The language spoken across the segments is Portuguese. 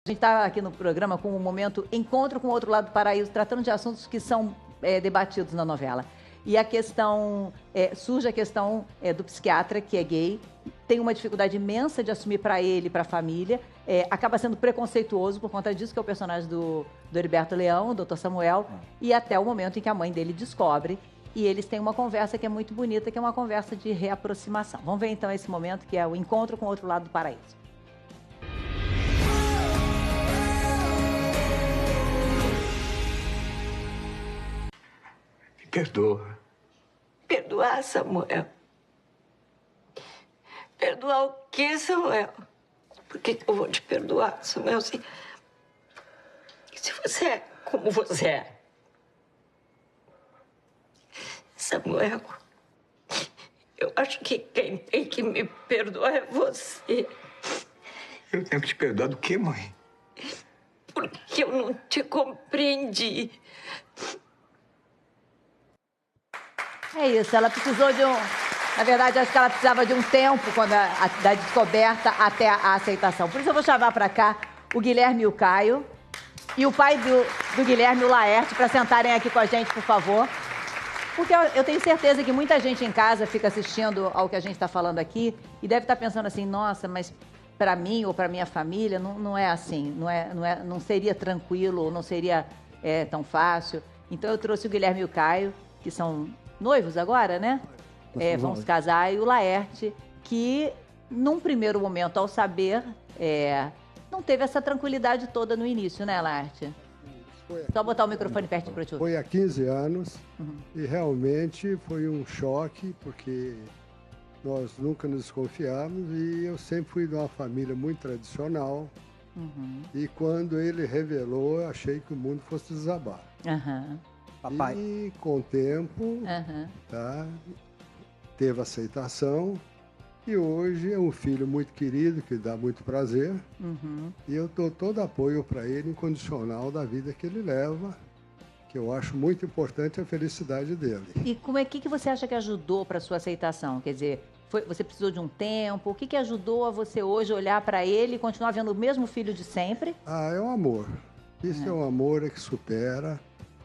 A gente está aqui no programa com o momento Encontro com o Outro Lado do Paraíso, tratando de assuntos que são debatidos na novela. E a questão, surge a questão do psiquiatra, que é gay, tem uma dificuldade imensa de assumir para ele e para a família, acaba sendo preconceituoso por conta disso, que é o personagem do Heriberto Leão, o Dr. Samuel, e até o momento em que a mãe dele descobre, e eles têm uma conversa que é muito bonita, que é uma conversa de reaproximação. Vamos ver então esse momento, que é o Encontro com o Outro Lado do Paraíso. Me perdoa. Perdoar, Samuel? Perdoar o quê, Samuel? Por que eu vou te perdoar, Samuel? Se você é como você é. Samuel, eu acho que quem tem que me perdoar é você. Eu tenho que te perdoar do quê, mãe? Porque eu não te compreendi. É isso, ela precisou de Na verdade, acho que ela precisava de um tempo da descoberta até a aceitação. Por isso eu vou chamar para cá o Guilherme e o Caio e o pai do Guilherme, o Laerte, para sentarem aqui com a gente, por favor. Porque eu tenho certeza que muita gente em casa fica assistindo ao que a gente está falando aqui e deve estar pensando assim, nossa, mas para mim ou para minha família não é assim, não seria tranquilo, não seria tão fácil. Então eu trouxe o Guilherme e o Caio, que são noivos agora, né? Vão se casar, e o Laerte, que num primeiro momento, ao saber, não teve essa tranquilidade toda no início, né, Laerte? Só botar o microfone perto para o tio. Foi há 15 anos e realmente foi um choque, porque nós nunca nos desconfiamos e eu sempre fui de uma família muito tradicional. E quando ele revelou, eu achei que o mundo fosse desabar. Papai. E com o tempo, teve aceitação. E hoje é um filho muito querido, que dá muito prazer. E eu dou todo apoio para ele, incondicional, da vida que ele leva, que eu acho muito importante a felicidade dele. E como que você acha que ajudou para a sua aceitação? Quer dizer, você precisou de um tempo? O que ajudou a você hoje olhar para ele e continuar vendo o mesmo filho de sempre? É o amor. Isso é um amor que supera.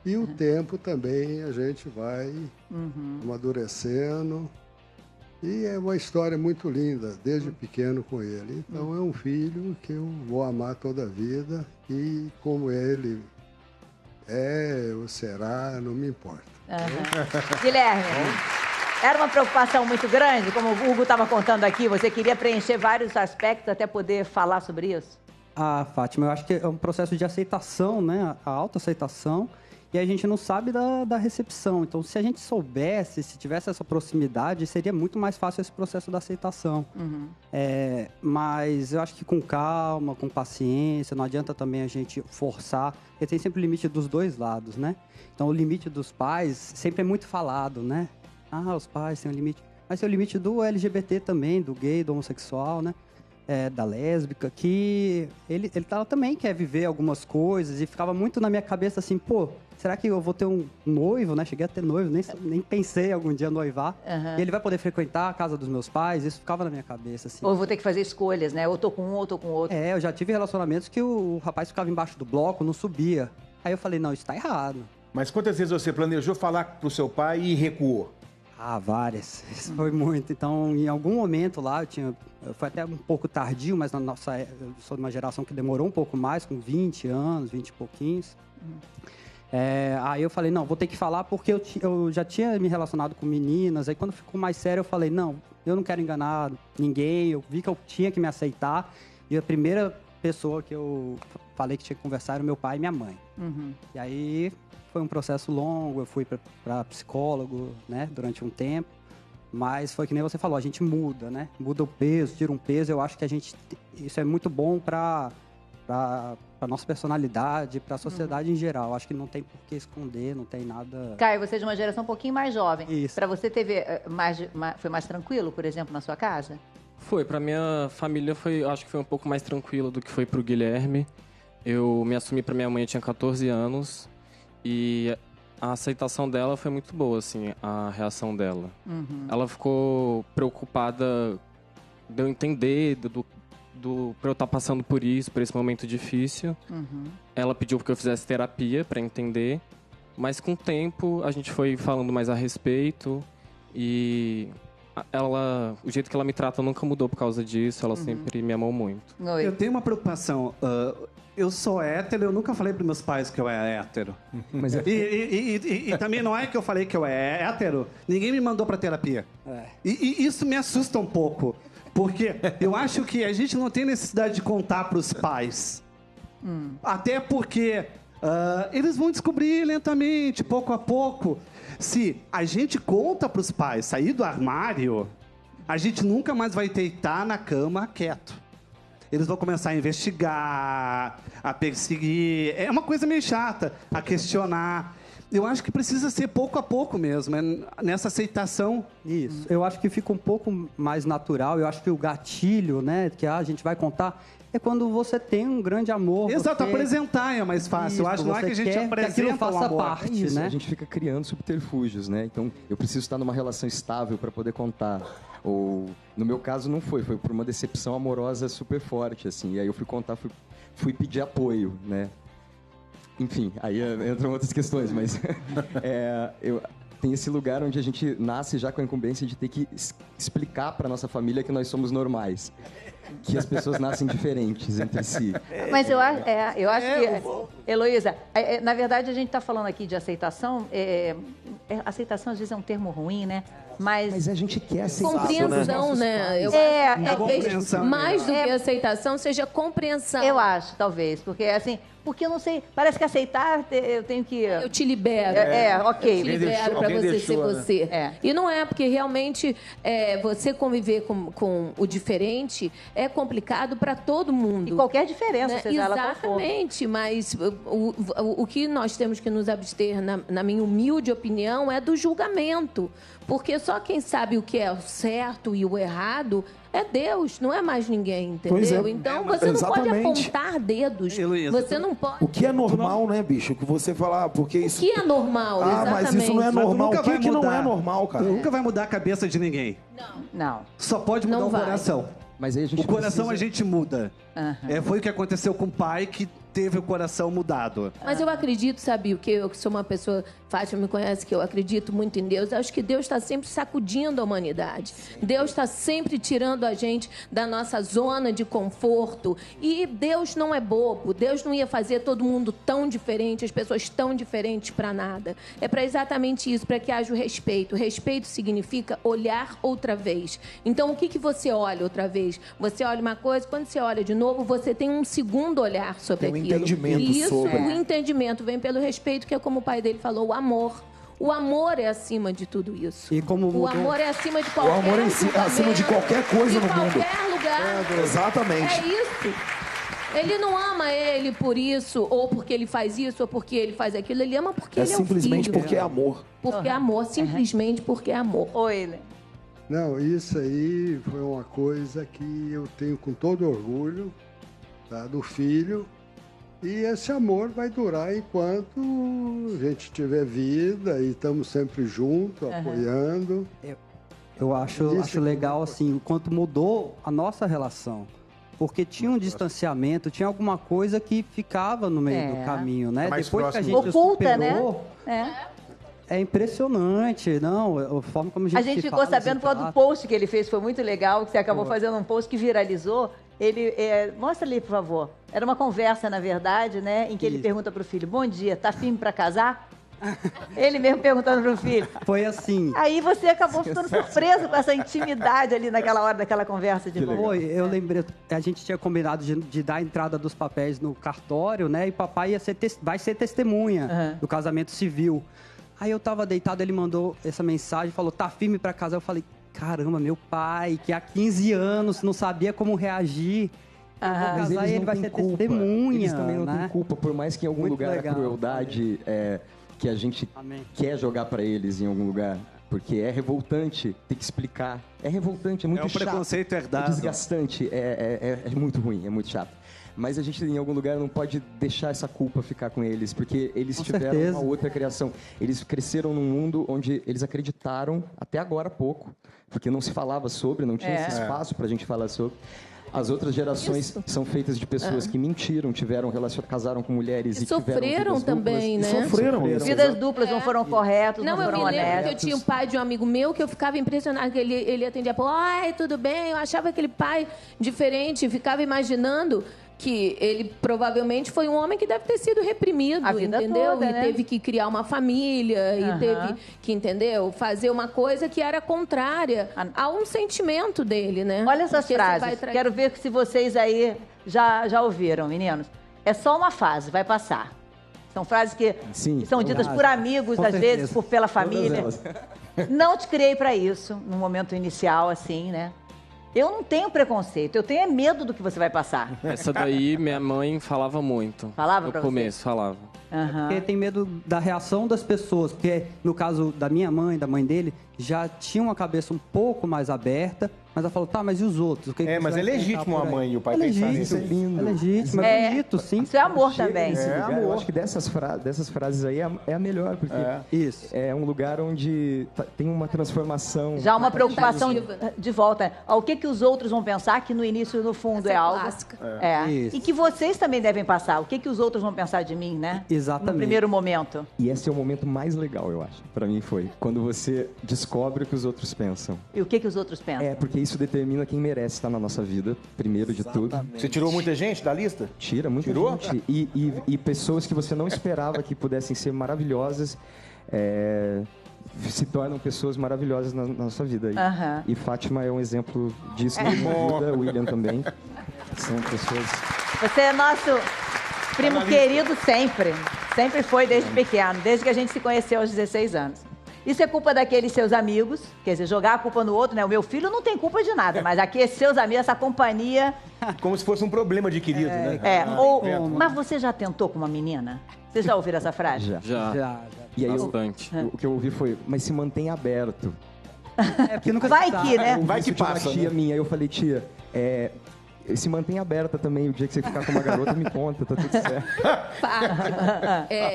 E o tempo também a gente vai amadurecendo. E é uma história muito linda, desde pequeno com ele. Então é um filho que eu vou amar toda a vida. E como ele é ou será, não me importa. Guilherme, era uma preocupação muito grande, como o Hugo estava contando aqui, você queria preencher vários aspectos até poder falar sobre isso? Fátima, eu acho que é um processo de aceitação, né? A autoaceitação. E a gente não sabe da recepção. Então, se a gente soubesse, se tivesse essa proximidade, seria muito mais fácil esse processo da aceitação. Mas eu acho que com calma, com paciência, não adianta também a gente forçar, porque tem sempre o limite dos dois lados, né? Então, o limite dos pais sempre é muito falado, né? Os pais têm um limite. Mas tem o limite do LGBT também, do gay, do homossexual, né? Da lésbica, que ele também quer viver algumas coisas e ficava muito na minha cabeça assim, será que eu vou ter um noivo, né? Cheguei a ter noivo, nem pensei algum dia noivar. E ele vai poder frequentar a casa dos meus pais? Isso ficava na minha cabeça, assim. Ou eu vou ter que fazer escolhas, né? Ou tô com um, ou tô com outro. Eu já tive relacionamentos que o rapaz ficava embaixo do bloco, não subia. Aí eu falei, não, isso tá errado. Mas quantas vezes você planejou falar pro seu pai e recuou? Várias. Isso foi muito. Então, em algum momento lá, foi até um pouco tardio, mas eu sou de uma geração que demorou um pouco mais, com 20 anos, 20 e pouquinhos. Aí eu falei, não, vou ter que falar porque eu já tinha me relacionado com meninas. Aí quando ficou mais sério, eu falei, não, eu não quero enganar ninguém. Eu vi que eu tinha que me aceitar. E a primeira pessoa que eu falei que tinha que conversar era o meu pai e minha mãe. E aí foi um processo longo, eu fui para psicólogo, né, durante um tempo. Mas foi que nem você falou, a gente muda, né? Muda o peso, tira um peso. Eu acho que isso é muito bom para a nossa personalidade, para a sociedade em geral. Acho que não tem por que esconder, não tem nada... Caio, você é de uma geração um pouquinho mais jovem. Isso. Para você foi mais tranquilo, por exemplo, na sua casa? Foi, para minha família acho que foi um pouco mais tranquilo do que foi pro Guilherme. Eu me assumi para minha mãe, eu tinha 14 anos e a aceitação dela foi muito boa, assim, a reação dela. Ela ficou preocupada de eu entender por eu estar passando por isso, por esse momento difícil. Ela pediu que eu fizesse terapia para entender, mas com o tempo a gente foi falando mais a respeito e o jeito que ela me trata nunca mudou por causa disso, ela sempre me amou muito. Oi. Eu tenho uma preocupação. Eu sou hétero, eu nunca falei para meus pais que eu era hétero. Mas E também não é que eu falei que eu era hétero, ninguém me mandou para terapia. E isso me assusta um pouco, porque eu acho que a gente não tem necessidade de contar para os pais. Até porque eles vão descobrir lentamente, pouco a pouco. Se a gente conta para os pais sair do armário, a gente nunca mais vai deitar na cama quieto. Eles vão começar a investigar, a perseguir. É uma coisa meio chata, a questionar. Eu acho que precisa ser pouco a pouco mesmo, nessa aceitação. Isso. Eu acho que fica um pouco mais natural. Eu acho que o gatilho, né, que a gente vai contar, é quando você tem um grande amor. Exato, você... apresentar é mais fácil. Isso, eu acho, não é que a gente apresenta que aquilo faça o amor. parte, isso, né? a gente fica criando subterfúgios, né? Então, eu preciso estar numa relação estável para poder contar. Ou, no meu caso, não foi por uma decepção amorosa super forte, assim. E aí eu fui contar, fui pedir apoio, né? Enfim, aí entram outras questões, mas tem esse lugar onde a gente nasce já com a incumbência de ter que explicar para nossa família que nós somos normais. Que as pessoas nascem diferentes entre si. Mas eu acho que, Heloísa, na verdade a gente está falando aqui de aceitação. Aceitação às vezes é um termo ruim, né? Mas a gente quer aceitar. Compreensão, né? Compreensão. Mais do que aceitação, seja compreensão. Eu acho, talvez, porque assim, porque eu não sei, parece que aceitar eu tenho que... Eu te libero. Ok. Eu te libero para você ser você. E não é, porque realmente você conviver com o diferente é complicado para todo mundo. E qualquer diferença, né? seja ela qual for. Exatamente, mas o que nós temos que nos abster, na minha humilde opinião, é do julgamento. Porque só quem sabe o que é o certo e o errado é Deus, não é mais ninguém, entendeu? Então você não pode apontar dedos. Você não pode. O que é normal, né, bicho? Que você falar, porque isso. O que é normal, exatamente. Mas isso não é normal. O que não é normal, cara? Nunca vai mudar a cabeça de ninguém. Não. Só pode mudar o coração. Mas aí a gente o coração a gente muda. Foi o que aconteceu com o pai que teve o coração mudado. Mas eu acredito, sabe, que eu que sou uma pessoa, Fátima me conhece, que eu acredito muito em Deus. Eu acho que Deus está sempre sacudindo a humanidade. Deus está sempre tirando a gente da nossa zona de conforto. E Deus não é bobo. Deus não ia fazer todo mundo tão diferente, as pessoas tão diferentes para nada. É para exatamente isso, para que haja o respeito. Respeito significa olhar outra vez. Então, o que você olha outra vez? Você olha uma coisa, quando você olha de novo, você tem um segundo olhar sobre aquilo. Entendimento e isso, sobre. o entendimento vem pelo respeito, que é como o pai dele falou, o amor. O amor é acima de tudo isso. E como o amor é acima de qualquer O amor é acima de qualquer coisa no mundo. De qualquer lugar. Exatamente. É isso. Ele não ama ele por isso, ou porque ele faz isso, ou porque ele faz aquilo. Ele ama porque ele é um filho. Simplesmente porque é amor. Porque é amor, simplesmente porque é amor. Oi, Lê. Não, isso aí foi uma coisa que eu tenho com todo orgulho, tá, do filho. E esse amor vai durar enquanto a gente tiver vida e estamos sempre juntos, apoiando. Eu acho legal, assim, o quanto mudou a nossa relação. Porque tinha um distanciamento, tinha alguma coisa que ficava no meio do caminho, né? Mais Depois próximo. que a gente Oculta, superou, é impressionante, não? A forma como A gente ficou sabendo por causa do post que ele fez, foi muito legal, que você acabou fazendo um post que viralizou. Ele, mostra ali, por favor. Era uma conversa, na verdade, né? Em que ele pergunta pro filho, bom dia, tá firme pra casar? Ele mesmo perguntando pro filho. Foi assim. Aí você acabou ficando surpreso com essa intimidade ali naquela hora daquela conversa de novo. Foi, eu lembrei, a gente tinha combinado de dar a entrada dos papéis no cartório, né? E papai vai ser testemunha do casamento civil. Aí eu tava deitado, ele mandou essa mensagem, falou, tá firme pra casar? Eu falei, caramba, meu pai, que há 15 anos não sabia como reagir. Mas eles ele não vai têm ser culpa. testemunha. Eles também não né? têm culpa, por mais que em algum Muito lugar legal. a crueldade que a gente quer jogar pra eles em algum lugar. Porque é revoltante ter que explicar. É revoltante, é muito chato. É um preconceito herdado. É desgastante, é muito ruim, é muito chato. Mas a gente, em algum lugar, não pode deixar essa culpa ficar com eles, porque eles tiveram uma outra criação. Eles cresceram num mundo onde eles acreditaram, até agora há pouco, porque não se falava sobre, não tinha esse espaço pra gente falar sobre. As outras gerações são feitas de pessoas que mentiram, casaram com mulheres e sofreram também, né? Sofreram. Vidas duplas, não foram corretos, não foram eu me lembro que eu honestos. tinha um pai de um amigo meu que eu ficava impressionada, que ele atendia, ai, tudo bem? Eu achava aquele pai diferente, ficava imaginando que ele provavelmente foi um homem que deve ter sido reprimido, A vida entendeu? toda, E né? teve que criar uma família, e teve que, entendeu? Fazer uma coisa que era contrária a um sentimento dele, né? Olha essas Porque frases. Quero ver se vocês aí já ouviram, meninos. É só uma fase, vai passar. São frases que são ditas por amigos, às vezes, pela família. Não te criei para isso, no momento inicial, assim, né? Eu não tenho preconceito, eu tenho medo do que você vai passar. Essa daí, minha mãe falava muito. Falava no pra começo, você? falava. Porque tem medo da reação das pessoas. Porque, no caso da minha mãe, da mãe dele, já tinha uma cabeça um pouco mais aberta, mas ela falou, tá, mas e os outros? O que que mas você é vai legítimo pensar a por aí? mãe e o pai É pensar legítimo, nisso. é legítimo, é bonito, sim. Isso é amor Chega também. nesse lugar, amor. Eu acho que dessas frases aí é a melhor, porque é um lugar onde tem uma transformação. Já uma preocupação tentativa. de volta. O que os outros vão pensar, que no início, no fundo, Essa é algo. clássica. Isso. E que vocês também devem passar. O que os outros vão pensar de mim, né? Exatamente. No primeiro momento. E esse é o momento mais legal, eu acho. Pra mim foi. Quando você descobre o que os outros pensam. E o que os outros pensam? É, porque isso determina quem merece estar na nossa vida, primeiro de tudo. Você tirou muita gente da lista? Tira muita Tirou? gente. E pessoas que você não esperava que pudessem ser maravilhosas, se tornam pessoas maravilhosas na nossa vida. Aham. E Fátima é um exemplo disso na minha vida, o William também. São pessoas... Você é nosso primo querido sempre. Sempre foi desde pequeno, desde que a gente se conheceu aos 16 anos. Isso é culpa daqueles seus amigos, quer dizer, jogar a culpa no outro, né? O meu filho não tem culpa de nada, mas aqui esses seus amigos, essa companhia... Como se fosse um problema adquirido, né? Mas você já tentou com uma menina? Vocês já ouviram essa frase? Já. E aí Bastante. o que eu ouvi foi, mas se mantém aberto. É porque nunca Vai se sabe. que, né? Eu Vai ouvi que isso de uma passa, tia né? minha, aí eu falei, tia, se mantém aberta também. O dia que você ficar com uma garota, me conta, tá tudo certo.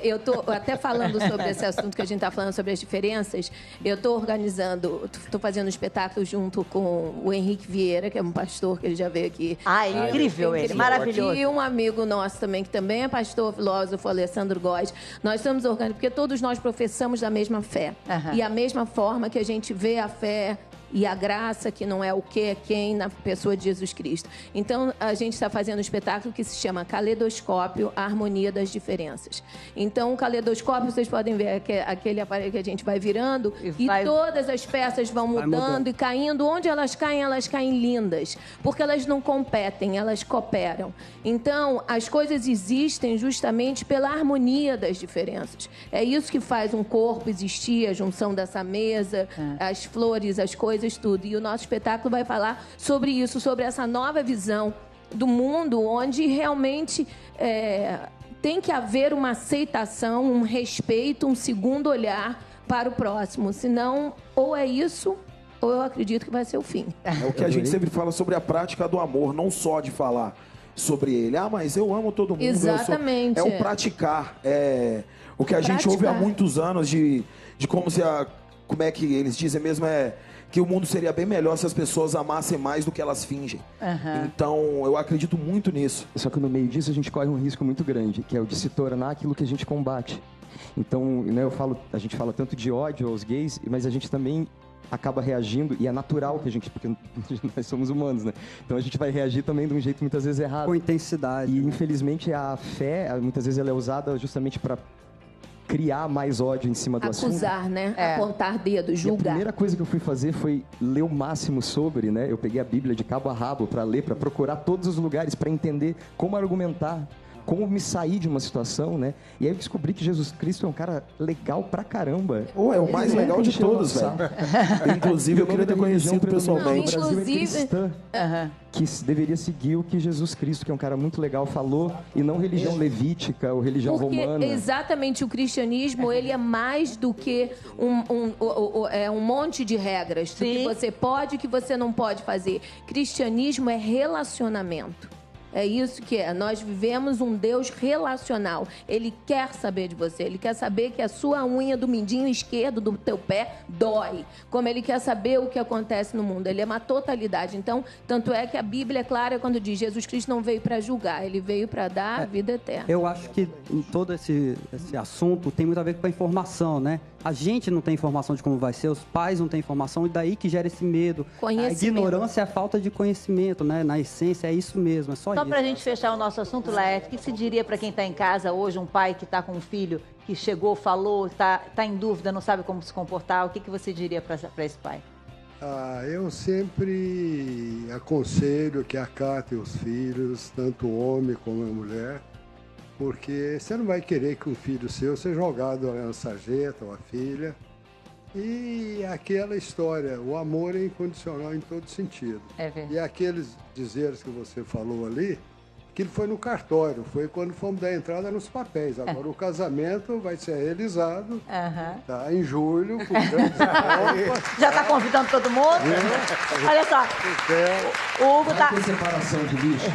Eu tô até falando sobre esse assunto que a gente está falando sobre as diferenças. Eu estou organizando, estou fazendo um espetáculo junto com o Henrique Vieira, que é um pastor que ele já veio aqui. É incrível ele, maravilhoso. E um amigo nosso também, que também é pastor, filósofo, Alessandro Góes. Nós estamos organizando, porque todos nós professamos da mesma fé. E a mesma forma que a gente vê a fé e a graça, que não é o que, é quem, na pessoa de Jesus Cristo. Então, a gente está fazendo um espetáculo que se chama Caleidoscópio, a Harmonia das Diferenças. Então, o caleidoscópio, vocês podem ver aquele aparelho que a gente vai virando e todas as peças vão mudando e caindo. Onde elas caem lindas, porque elas não competem, elas cooperam. Então, as coisas existem justamente pela harmonia das diferenças. É isso que faz um corpo existir, a junção dessa mesa, as flores, as coisas, tudo. E o nosso espetáculo vai falar sobre isso, sobre essa nova visão do mundo, onde realmente tem que haver uma aceitação, um respeito, um segundo olhar para o próximo. Senão, ou é isso, ou eu acredito que vai ser o fim. É o que a gente sempre fala sobre a prática do amor, não só de falar sobre ele. Mas eu amo todo mundo. Exatamente. É o praticar. É o que a gente ouve há muitos anos de como como é que eles dizem mesmo, que o mundo seria bem melhor se as pessoas amassem mais do que elas fingem. Então, eu acredito muito nisso. Só que no meio disso a gente corre um risco muito grande, que é o de se tornar aquilo que a gente combate. Então, né, a gente fala tanto de ódio aos gays, mas a gente também acaba reagindo, e é natural que porque nós somos humanos, né? Então a gente vai reagir também de um jeito muitas vezes errado. Com intensidade. E infelizmente a fé, muitas vezes ela é usada justamente para criar mais ódio em cima do assunto. Acusar, né? Apontar dedo, E a julgar. primeira coisa que eu fui fazer foi ler o máximo sobre, né? Eu peguei a Bíblia de cabo a rabo para ler, para procurar todos os lugares, para entender como argumentar, como me sair de uma situação, né? E aí eu descobri que Jesus Cristo é um cara legal pra caramba. É o mais legal de todos, velho. Inclusive, eu queria ter conhecido pessoalmente. O Brasil é cristã, que deveria seguir o que Jesus Cristo, que é um cara muito legal, falou, e não religião levítica ou religião romana. Porque exatamente o cristianismo, ele é mais do que um monte de regras. Do que você pode e o que você não pode fazer. Cristianismo é relacionamento. É isso que é. Nós vivemos um Deus relacional. Ele quer saber de você. Ele quer saber que a sua unha do mindinho esquerdo do teu pé dói. Como ele quer saber o que acontece no mundo. Ele é uma totalidade. Então, tanto é que a Bíblia é clara quando diz Jesus Cristo não veio para julgar. Ele veio para dar a vida eterna. Eu acho que em todo esse assunto tem muito a ver com a informação, né? A gente não tem informação de como vai ser, os pais não têm informação, e daí que gera esse medo. A ignorância é a falta de conhecimento, né? Na essência, é isso mesmo, é só isso. Só para a gente fechar o nosso assunto, Laerte, o que se diria para quem está em casa hoje, um pai que está com um filho que chegou, falou, está em dúvida, não sabe como se comportar, o que você diria para esse pai? Eu sempre aconselho que acatem os filhos, tanto o homem como a mulher, porque você não vai querer que um filho seu seja jogado na sarjeta ou a filha. E aquela história, o amor é incondicional em todo sentido. É verdade. E aqueles dizeres que você falou ali, aquilo foi no cartório, foi quando fomos dar entrada nos papéis. Agora o casamento vai ser realizado tá, em julho, com grandes Já está convidando todo mundo? Olha só, o Hugo está... separação de lixo.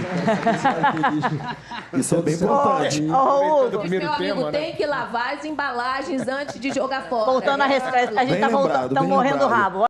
Isso é bem importante. Hugo, meu amigo, tem que lavar as embalagens antes de jogar fora. Voltando a resposta, a gente está morrendo o rabo.